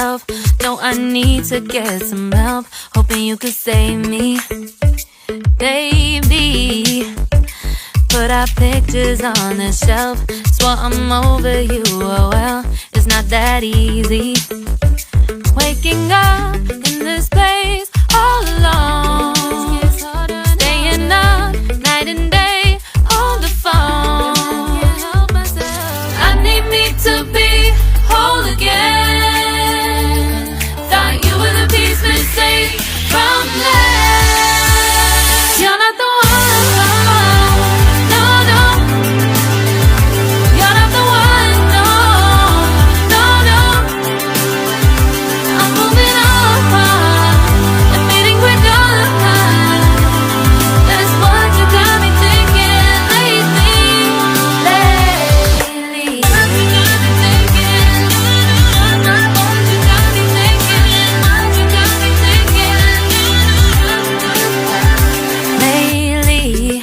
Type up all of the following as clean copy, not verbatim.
myself. No, I need to get some help. Hoping you could save me, baby. Put our pictures on the shelf. Swore I'm over you, oh well, it's not that easy. Waking up in this place all alone, staying up night and day on the phone. I need me to be whole again. Thought you were the piece missing from last. You're not the one, no, no. You're not the one, no, no, no. I'm moving on, admitting we're done. That's what you got me thinking lately. What you got me thinking? What you got me thinking? What you got me thinking? Lately,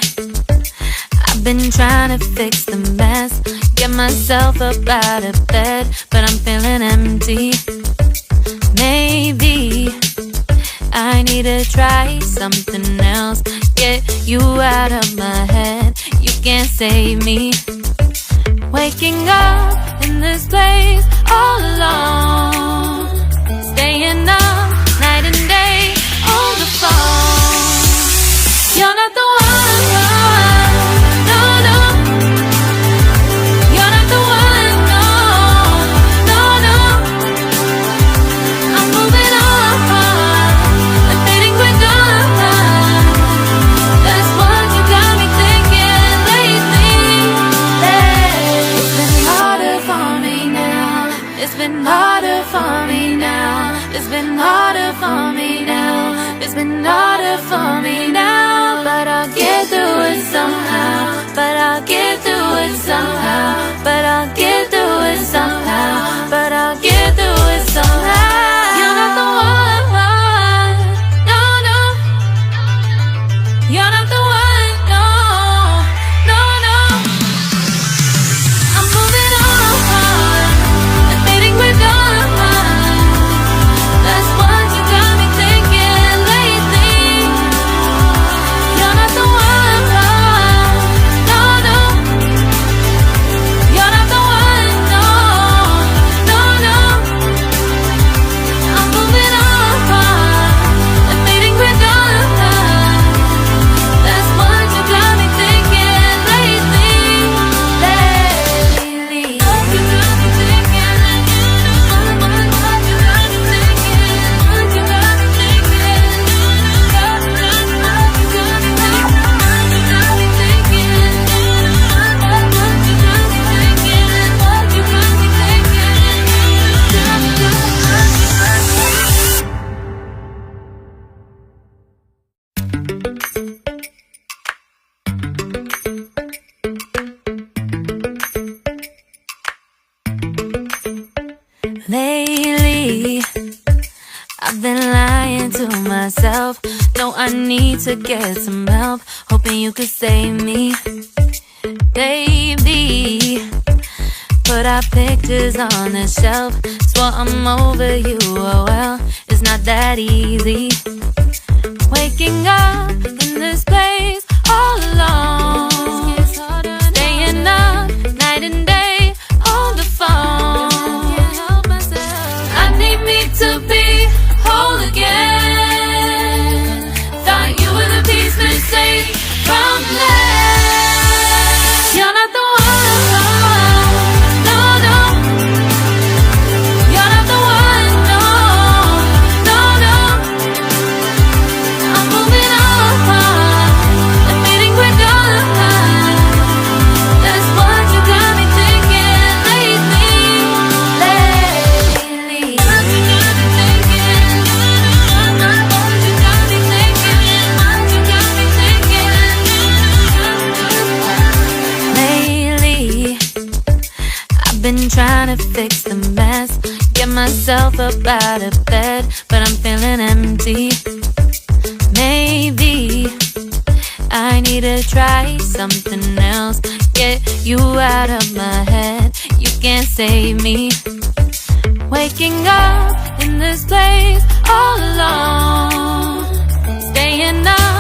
I've been trying to fix the mess, get myself up out of bed, but I'm feeling empty. Maybe I need to try something else. Get you out of my head, you can't save me. Waking up in this place all alone, staying up night and day on the phone. You're not the one, no, no. You're not the one, no, no, no. I'm moving on, admitting we're done. That's what you got me thinking lately. It's been harder for me now. It's been harder for me now. It's been harder for me now. It's been harder for me now. But I'll get through it somehow. But I'll get through it somehow. But I'll get through it somehow. But I'll get through it somehow. You're not the one, no, no. You're not the one, no, no, no. I'm moving on, admitting we're done. That's what you got me thinking lately. You're not the one, no, no. You're not the one, no, no, no. I'm moving on, admitting we're done. That's what you got me thinking lately. What you got me thinking? What you got me thinking? What you got me thinking? What you got me thinking? What you got me thinking? What you got me Lately, I've been lying to myself. No, I need to get some help. Hoping you could save me, baby. Put our pictures on the shelf. Swore I'm over you, oh well, it's not that easy. Waking up in this place all alone, staying up night and day on the phone. I need me to be whole again. Thought you were the piece missing from last. You're not the one, no, no. You're not the one, no, no, no. I'm moving on, admitting we're done. That's what you got me thinking lately. What you got me thinking? What you got me thinking? What you got me thinking? Lately, I've been trying to fix the mess, get myself up out of bed, but I'm feeling empty. Maybe I need to try something else. Get you out of my head, you can't save me. Waking up this place all alone, staying up